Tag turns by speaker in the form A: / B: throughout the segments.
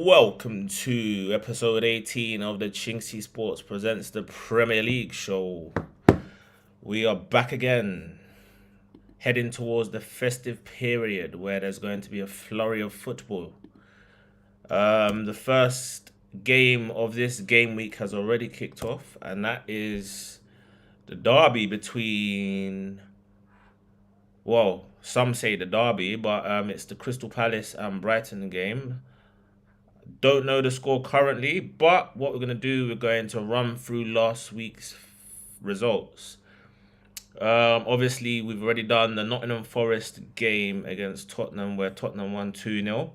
A: Welcome to episode 18 of the Chinksey Sports Presents the Premier League show. We are back again, heading towards the festive period where there's going to be a flurry of football. The first game of this game week has already kicked off, and that is the derby between, well, some say the derby, but it's the Crystal Palace and Brighton game. Don't know the score currently, but what we're going to do, we're going to run through last week's results. Obviously, we've already done the Nottingham Forest game against Tottenham, where Tottenham won 2-0.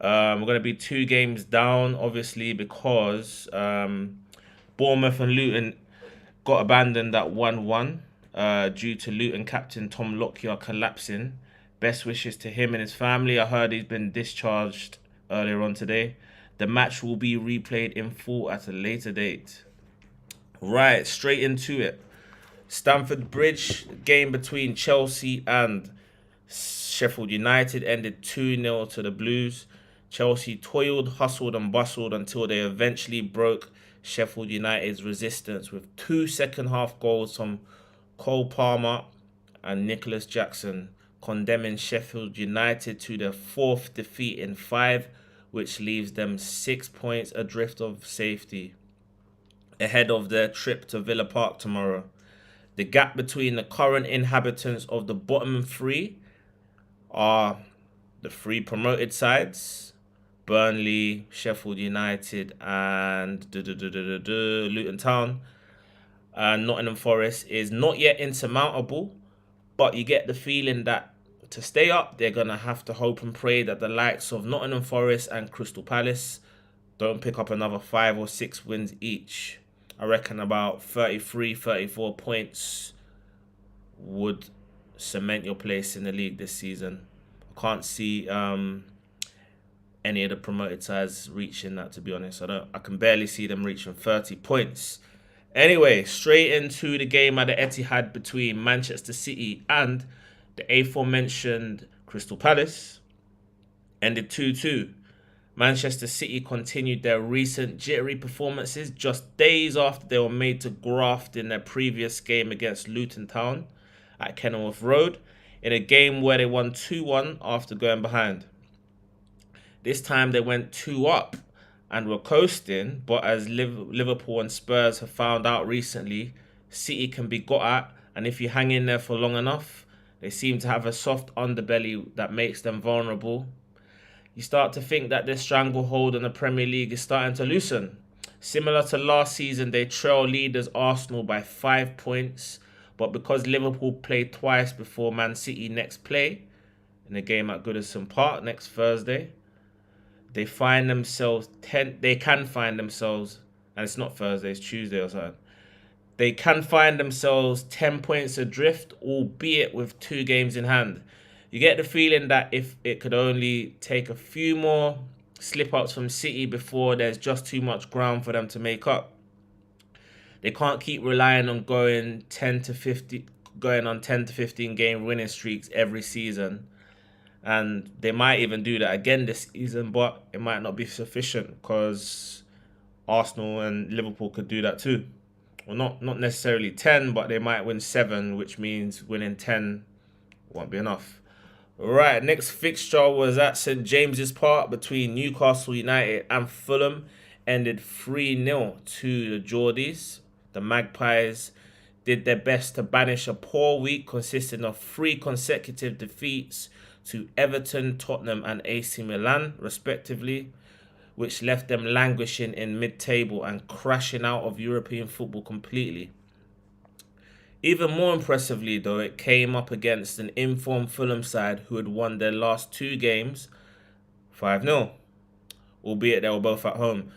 A: We're going to be 2 games down, obviously, because Bournemouth and Luton got abandoned at 1-1 due to Luton captain Tom Lockyer collapsing. Best wishes to him and his family. I heard he's been discharged earlier on today. The match will be replayed in full at a later date. Right, straight into it. Stamford Bridge game between Chelsea and Sheffield United ended 2-0 to the Blues. Chelsea toiled, hustled and bustled until they eventually broke Sheffield United's resistance with 2 second-half goals from Cole Palmer and Nicholas Jackson, condemning Sheffield United to their 4th defeat in 5, which leaves them 6 points adrift of safety, ahead of their trip to Villa Park tomorrow. The gap between the current inhabitants of the bottom 3 are the 3 promoted sides, Burnley, Sheffield United, and Luton Town. Nottingham Forest is not yet insurmountable, but you get the feeling that to stay up, they're going to have to hope and pray that the likes of Nottingham Forest and Crystal Palace don't pick up another 5 or 6 wins each. I reckon about 33, 34 points would cement your place in the league this season. I can't see any of the promoted sides reaching that, to be honest. I can barely see them reaching 30 points. Anyway, straight into the game at the Etihad between Manchester City and the aforementioned Crystal Palace. Ended 2-2. Manchester City continued their recent jittery performances just days after they were made to graft in their previous game against Luton Town at Kenilworth Road, in a game where they won 2-1 after going behind. This time they went 2 up and were coasting, but as Liverpool and Spurs have found out recently, City can be got at, and if you hang in there for long enough, they seem to have a soft underbelly that makes them vulnerable. You start to think that this stranglehold on the Premier League is starting to loosen. Similar to last season, they trail leaders Arsenal by 5 points, but because Liverpool play twice before Man City next play, in a game at Goodison Park next Thursday, they can find themselves, and it's not Thursday, it's Tuesday or something. They can find themselves 10 points adrift, albeit with 2 games in hand. You get the feeling that if it could only take a few more slip-ups from City before there's just too much ground for them to make up. They can't keep relying on going on 10 to 15 game winning streaks every season. And they might even do that again this season, but it might not be sufficient because Arsenal and Liverpool could do that too. Well, not necessarily 10, but they might win 7, which means winning 10 won't be enough. Right, next fixture was at St James's Park between Newcastle United and Fulham. Ended 3-0 to the Geordies. The Magpies did their best to banish a poor week consisting of 3 consecutive defeats to Everton, Tottenham and AC Milan, respectively, which left them languishing in mid-table and crashing out of European football completely. Even more impressively, though, it came up against an informed Fulham side who had won their last 2 games 5-0, albeit they were both at home.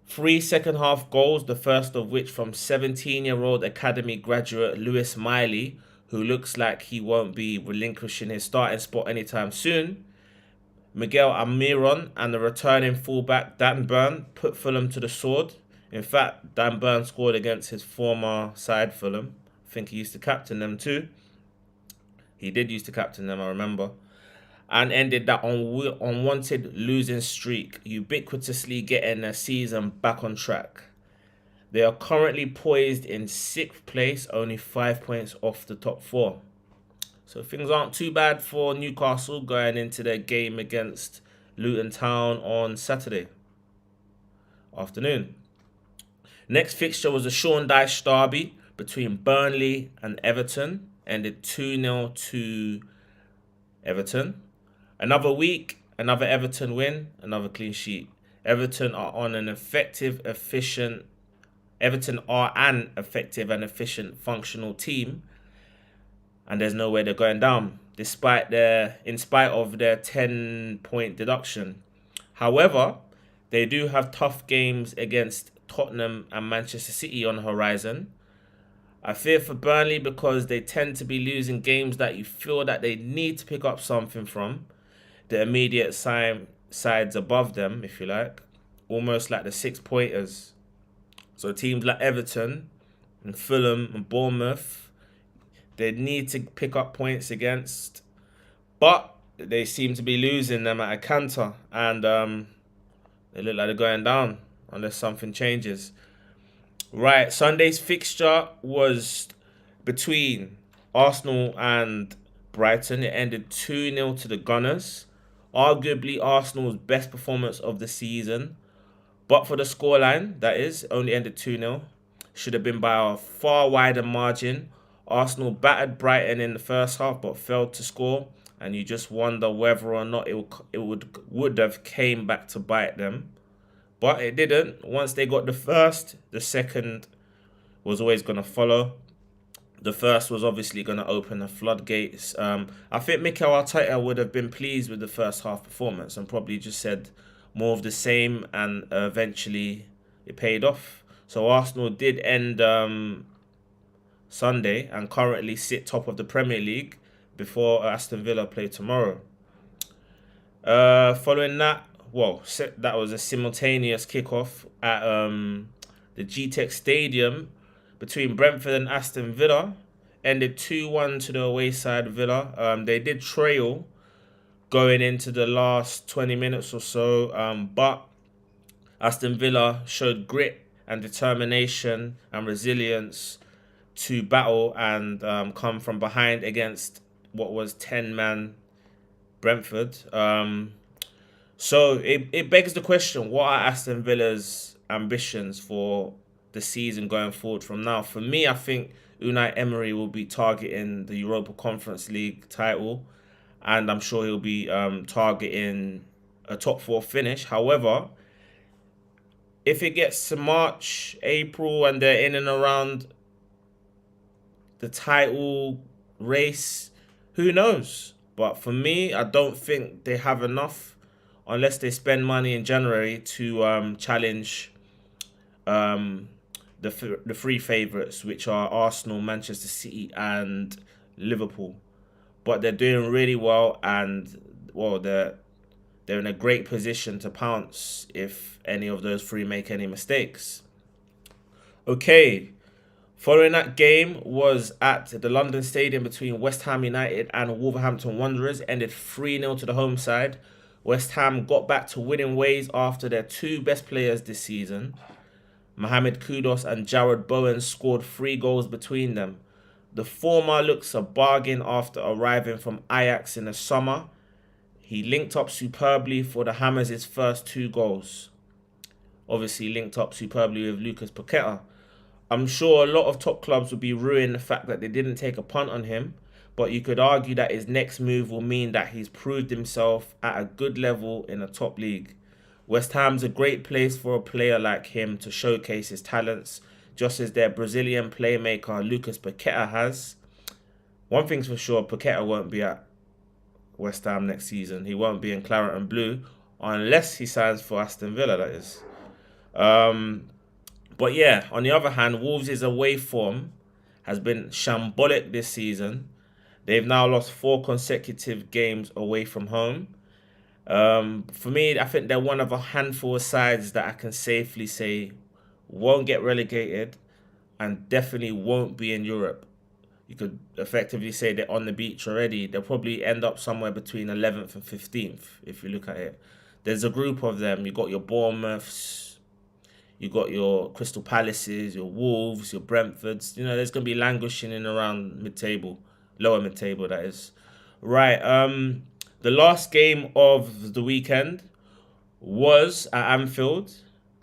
A: 3 second-half goals, the first of which from 17-year-old academy graduate Lewis Miley, who looks like he won't be relinquishing his starting spot anytime soon. Miguel Almiron and the returning fullback Dan Burn put Fulham to the sword. In fact, Dan Burn scored against his former side Fulham. I think he used to captain them too. He did used to captain them, I remember. and ended that unwanted losing streak, ubiquitously getting their season back on track. They are currently poised in 6th place, only 5 points off the top 4. So things aren't too bad for Newcastle going into their game against Luton Town on Saturday afternoon. Next fixture was a Sean Dyche derby between Burnley and Everton, ended 2-0 to Everton. Another week, another Everton win, another clean sheet. Everton are an effective and efficient functional team, and there's no way they're going down, in spite of their 10-point deduction. However, they do have tough games against Tottenham and Manchester City on the horizon. I fear for Burnley because they tend to be losing games that you feel that they need to pick up something from the immediate sides above them, if you like, almost like the 6-pointers. So teams like Everton and Fulham and Bournemouth, they need to pick up points against, but they seem to be losing them at a canter, and they look like they're going down unless something changes. Right, Sunday's fixture was between Arsenal and Brighton. It ended 2-0 to the Gunners. Arguably Arsenal's best performance of the season. But for the scoreline, that is, only ended 2-0. Should have been by a far wider margin. Arsenal battered Brighton in the first half but failed to score. And you just wonder whether or not it would have came back to bite them. But it didn't. Once they got the first, the second was always going to follow. The first was obviously going to open the floodgates. I think Mikel Arteta would have been pleased with the first half performance and probably just said more of the same, and eventually it paid off. So Arsenal did end Sunday and currently sit top of the Premier League before Aston Villa play tomorrow. Following that, that was a simultaneous kickoff at the GTEC Stadium between Brentford and Aston Villa. Ended 2-1 to the away side Villa. They did trail going into the last 20 minutes or so, but Aston Villa showed grit and determination and resilience to battle and come from behind against what was 10-man Brentford. So it begs the question, what are Aston Villa's ambitions for the season going forward from now? For me, I think Unai Emery will be targeting the Europa Conference League title, and I'm sure he'll be targeting a top 4 finish. However, if it gets to March, April, and they're in and around the title race, who knows? But for me, I don't think they have enough unless they spend money in January to challenge the three favourites, which are Arsenal, Manchester City and Liverpool. But they're doing really well, and they're in a great position to pounce if any of those three make any mistakes. Okay, following that game was at the London Stadium between West Ham United and Wolverhampton Wanderers. Ended 3-0 to the home side. West Ham got back to winning ways after their two best players this season, Mohamed Kudus and Jarrod Bowen, scored 3 goals between them. The former looks a bargain after arriving from Ajax in the summer. He linked up superbly for the Hammers' first 2 goals. Obviously linked up superbly with Lucas Paqueta. I'm sure a lot of top clubs would be ruining the fact that they didn't take a punt on him, but you could argue that his next move will mean that he's proved himself at a good level in a top league. West Ham's a great place for a player like him to showcase his talents, just as their Brazilian playmaker Lucas Paqueta has. One thing's for sure, Paqueta won't be at West Ham next season. He won't be in claret and blue unless he signs for Aston Villa, that is. But yeah, on the other hand, Wolves' away form has been shambolic this season. They've now lost 4 consecutive games away from home. For me, I think they're one of a handful of sides that I can safely say won't get relegated and definitely won't be in Europe. you could effectively say they're on the beach already. They'll probably end up somewhere between 11th and 15th if you look at it. There's a group of them. You got your Bournemouths, you got your Crystal Palaces, your Wolves, your Brentfords. You know, there's going to be languishing in around mid-table, lower mid-table, that is. Right, the last game of the weekend was at Anfield,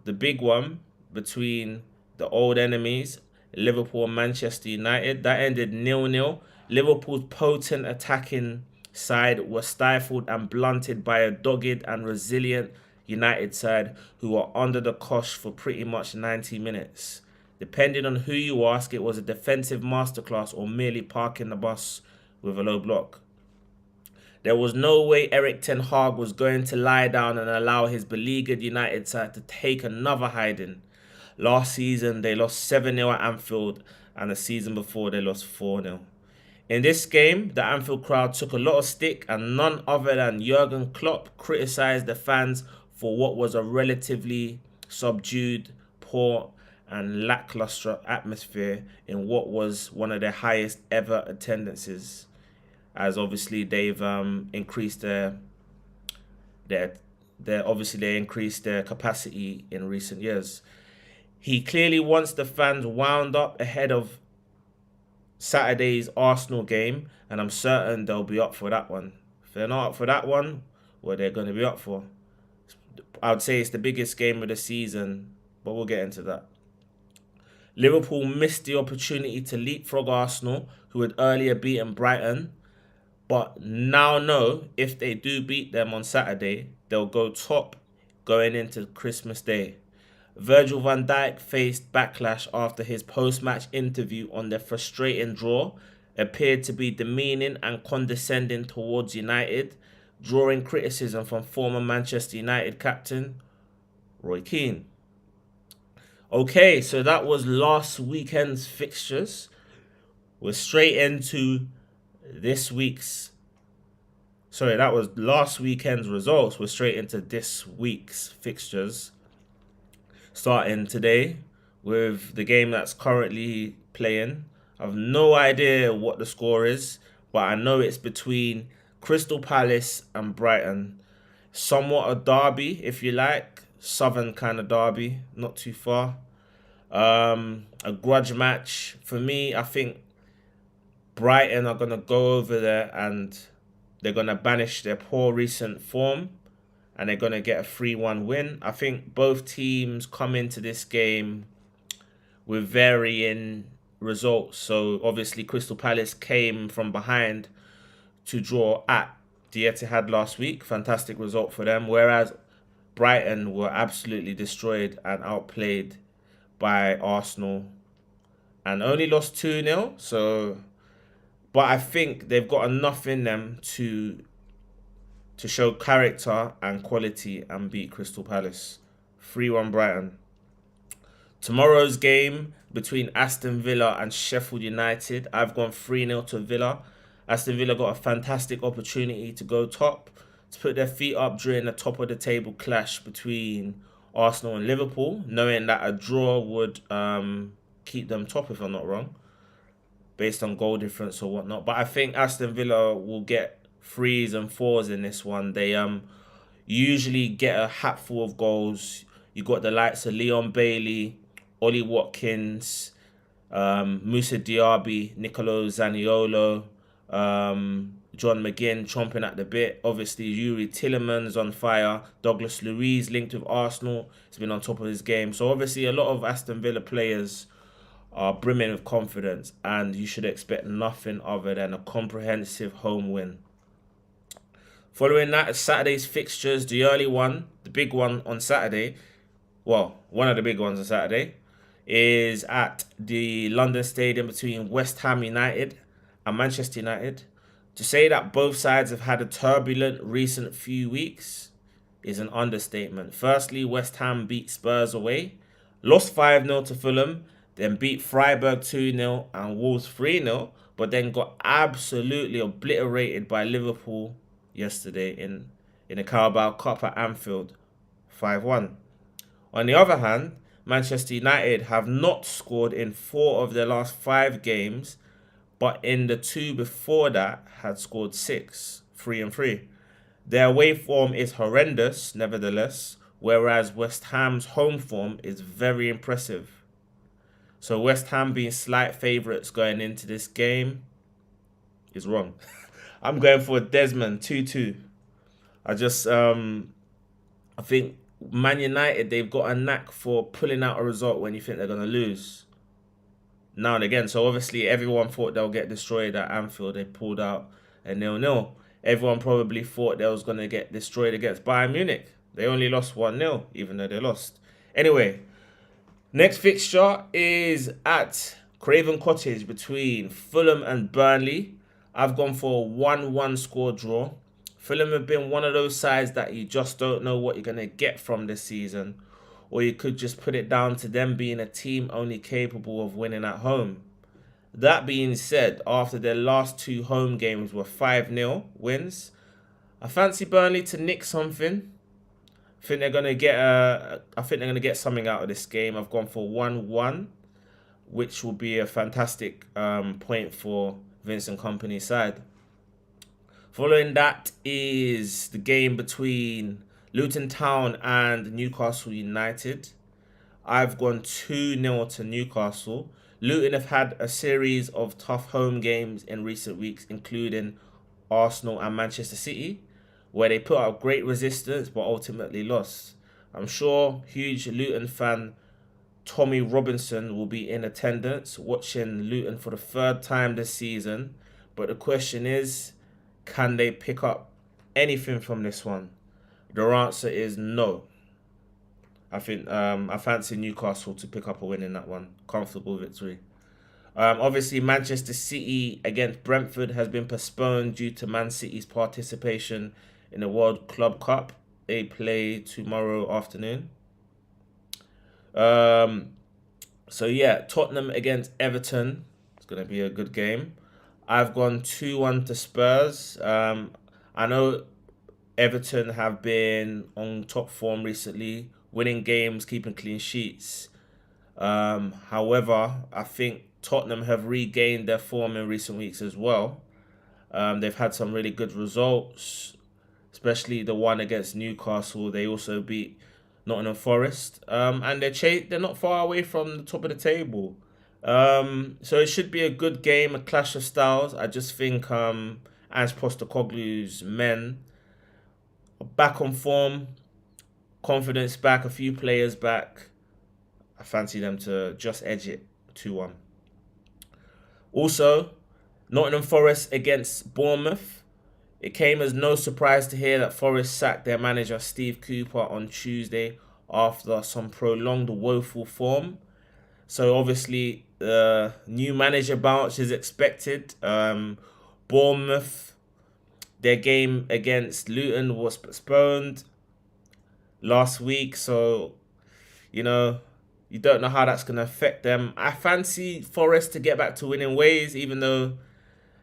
A: the big one between the old enemies, Liverpool and Manchester United. That ended 0-0. Liverpool's potent attacking side was stifled and blunted by a dogged and resilient United side who were under the cosh for pretty much 90 minutes. Depending on who you ask, it was a defensive masterclass or merely parking the bus with a low block. There was no way Erik ten Hag was going to lie down and allow his beleaguered United side to take another hiding. Last season, they lost 7-0 at Anfield, and the season before, they lost 4-0. In this game, the Anfield crowd took a lot of stick, and none other than Jurgen Klopp criticised the fans for what was a relatively subdued, poor, and lackluster atmosphere in what was one of their highest ever attendances. As obviously they've increased their increased their capacity in recent years. He clearly wants the fans wound up ahead of Saturday's Arsenal game, and I'm certain they'll be up for that one. If they're not up for that one, what they're going to be up for? I would say it's the biggest game of the season, but we'll get into that. Liverpool missed the opportunity to leapfrog Arsenal, who had earlier beaten Brighton, but now know if they do beat them on Saturday, they'll go top going into Christmas Day. Virgil van Dijk faced backlash after his post-match interview on the frustrating draw appeared to be demeaning and condescending towards United, drawing criticism from former Manchester United captain Roy Keane. Okay, so that was last weekend's fixtures. We're straight into that was last weekend's results. We're straight into this week's fixtures. Starting today with the game that's currently playing. I have no idea what the score is, but I know it's between Crystal Palace and Brighton. Somewhat a derby, if you like. Southern kind of derby, not too far. A grudge match. For me, I think Brighton are going to go over there and they're going to banish their poor recent form and they're going to get a 3-1 win. I think both teams come into this game with varying results. So obviously Crystal Palace came from behind to draw at the Etihad last week. Fantastic result for them. Whereas Brighton were absolutely destroyed and outplayed by Arsenal and only lost 2-0. But I think they've got enough in them to show character and quality and beat Crystal Palace. 3-1 Brighton. Tomorrow's game between Aston Villa and Sheffield United. I've gone 3-0 to Villa. Aston Villa got a fantastic opportunity to go top, to put their feet up during the top of the table clash between Arsenal and Liverpool, knowing that a draw would keep them top, if I'm not wrong, based on goal difference or whatnot. But I think Aston Villa will get 3s and 4s in this one. They usually get a hatful of goals. You got the likes of Leon Bailey, Ollie Watkins, Moussa Diaby, Nicolo Zaniolo, John McGinn chomping at the bit. Obviously, Yuri Tillemans on fire. Douglas Luiz linked with Arsenal. He's been on top of his game. So obviously, a lot of Aston Villa players are brimming with confidence, and you should expect nothing other than a comprehensive home win. Following that, Saturday's fixtures, the early one, the big one on Saturday, well, one of the big ones on Saturday, is at the London Stadium between West Ham United and Manchester United. To say that both sides have had a turbulent recent few weeks is an understatement. Firstly, West Ham beat Spurs away, lost 5-0 to Fulham, then beat Freiburg 2-0 and Wolves 3-0, but then got absolutely obliterated by Liverpool yesterday in the Carabao Cup at Anfield, 5-1. On the other hand, Manchester United have not scored in 4 of their last 5 games, but in the two before that had scored 6, 3 and 3. Their away form is horrendous, nevertheless, whereas West Ham's home form is very impressive. So West Ham being slight favourites going into this game is wrong. I'm going for Desmond 2-2. I think Man United, they've got a knack for pulling out a result when you think they're going to lose. Now and again. So obviously everyone thought they'll get destroyed at Anfield. They pulled out a 0-0. Everyone probably thought they was going to get destroyed against Bayern Munich. They only lost 1-0, even though they lost. Anyway, next fixture is at Craven Cottage between Fulham and Burnley. I've gone for a 1-1 score draw. Fulham have been one of those sides that you just don't know what you're going to get from this season. Or you could just put it down to them being a team only capable of winning at home. That being said, after their last 2 home games were 5-0 wins, I fancy Burnley to nick something. I think they're gonna get something out of this game. I've gone for 1-1, which will be a fantastic point for Vincent Kompany's side. Following that is the game between Luton Town and Newcastle United. I've gone 2-0 to Newcastle. Luton have had a series of tough home games in recent weeks, including Arsenal and Manchester City, where they put up great resistance but ultimately lost. I'm sure huge Luton fan Tommy Robinson will be in attendance watching Luton for the 3rd time this season. But the question is, can they pick up anything from this one? The answer is no. I think I fancy Newcastle to pick up a win in that one. Comfortable victory. Obviously, Manchester City against Brentford has been postponed due to Man City's participation in the World Club Cup. They play tomorrow afternoon. So yeah, Tottenham against Everton. It's going to be a good game. I've gone 2-1 to Spurs. I know Everton have been on top form recently, winning games, keeping clean sheets. However, I think Tottenham have regained their form in recent weeks as well. They've had some really good results, especially the one against Newcastle. They also beat Nottingham Forest, and they're not far away from the top of the table. So it should be a good game, a clash of styles. I just think Ange Postecoglou's men are back on form, confidence back, a few players back. I fancy them to just edge it 2-1. Also, Nottingham Forest against Bournemouth. It came as no surprise to hear that Forest sacked their manager Steve Cooper on Tuesday after some prolonged woeful form. So obviously, the new manager bounce is expected. Bournemouth, their game against Luton was postponed last week. So, you don't know how that's going to affect them. I fancy Forest to get back to winning ways, even though,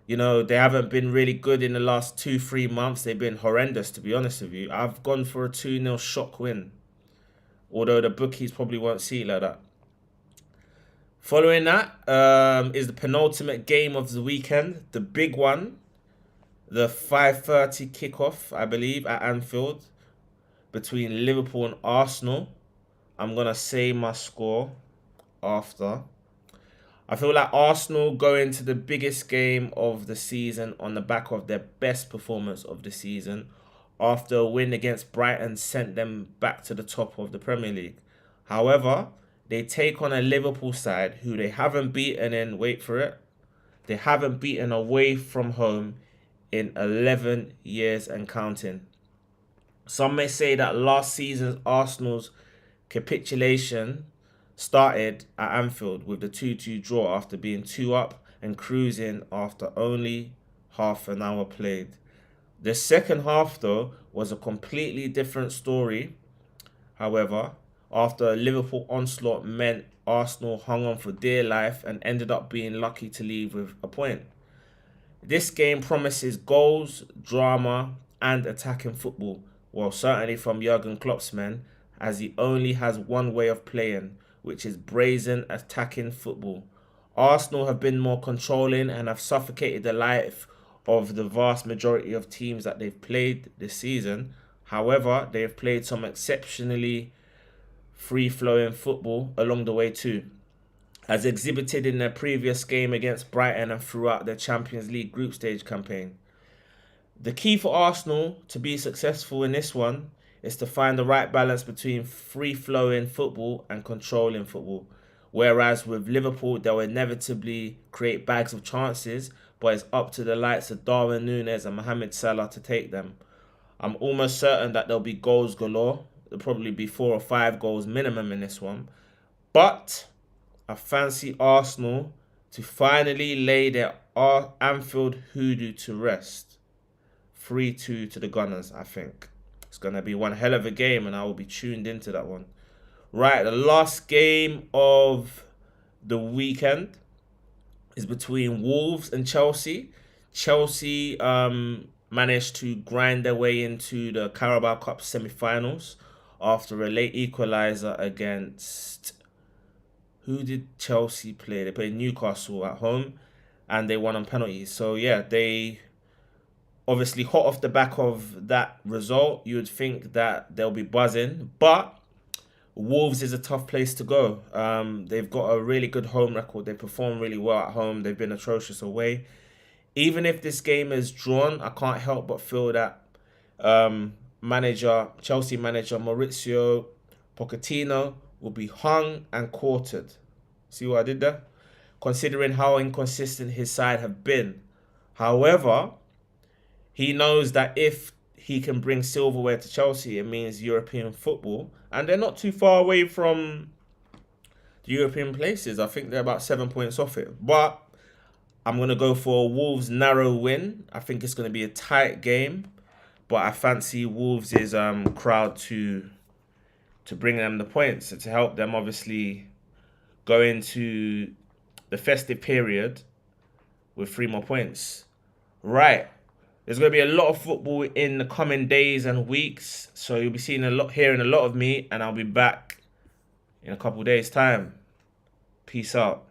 A: they haven't been really good in the last 2-3 months. They've been horrendous, to be honest with you. I've gone for a 2-0 shock win, although the bookies probably won't see it like that. Following that is the penultimate game of the weekend, the big one, the 5:30 kickoff, I believe, at Anfield between Liverpool and Arsenal. I'm going to say my score after. I feel like Arsenal go into the biggest game of the season on the back of their best performance of the season after a win against Brighton sent them back to the top of the Premier League. However, they take on a Liverpool side who they haven't beaten in, wait for it, they haven't beaten away from home in 11 years and counting. Some may say that last season's Arsenal's capitulation started at Anfield with the 2-2 draw after being 2 up and cruising after only half an hour played. The second half, though, was a completely different story. However, after a Liverpool onslaught meant Arsenal hung on for dear life and ended up being lucky to leave with a point. This game promises goals, drama, and attacking football, well, certainly from Jurgen Klopp's men, as he only has one way of playing, which is brazen attacking football. Arsenal have been more controlling and have suffocated the life of the vast majority of teams that they've played this season. However, they have played some exceptionally free-flowing football along the way too, as exhibited in their previous game against Brighton and throughout their Champions League group stage campaign. The key for Arsenal to be successful in this one is to find the right balance between free-flowing football and controlling football. Whereas with Liverpool, they'll inevitably create bags of chances, but it's up to the likes of Darwin Núñez and Mohamed Salah to take them. I'm almost certain that there'll be goals galore. There'll probably be 4 or 5 goals minimum in this one. But I fancy Arsenal to finally lay their Anfield hoodoo to rest. 3-2 to the Gunners, I think. It's going to be one hell of a game, and I will be tuned into that one. Right, the last game of the weekend is between Wolves and Chelsea. Chelsea managed to grind their way into the Carabao Cup semi-finals after a late equaliser against... Who did Chelsea play? They played Newcastle at home, and they won on penalties. So, yeah, they... Obviously, hot off the back of that result, you would think that they'll be buzzing. But Wolves is a tough place to go. They've got a really good home record. They perform really well at home. They've been atrocious away. Even if this game is drawn, I can't help but feel that Chelsea manager Mauricio Pochettino will be hung and quartered. See what I did there? Considering how inconsistent his side have been. However, he knows that if he can bring silverware to Chelsea, it means European football. And they're not too far away from the European places. I think they're about 7 points off it. But I'm going to go for a Wolves narrow win. I think it's going to be a tight game. But I fancy Wolves' crowd to bring them the points. To help them obviously go into the festive period with 3 more points. Right. There's going to be a lot of football in the coming days and weeks. So you'll be hearing a lot of me. And I'll be back in a couple of days' time. Peace out.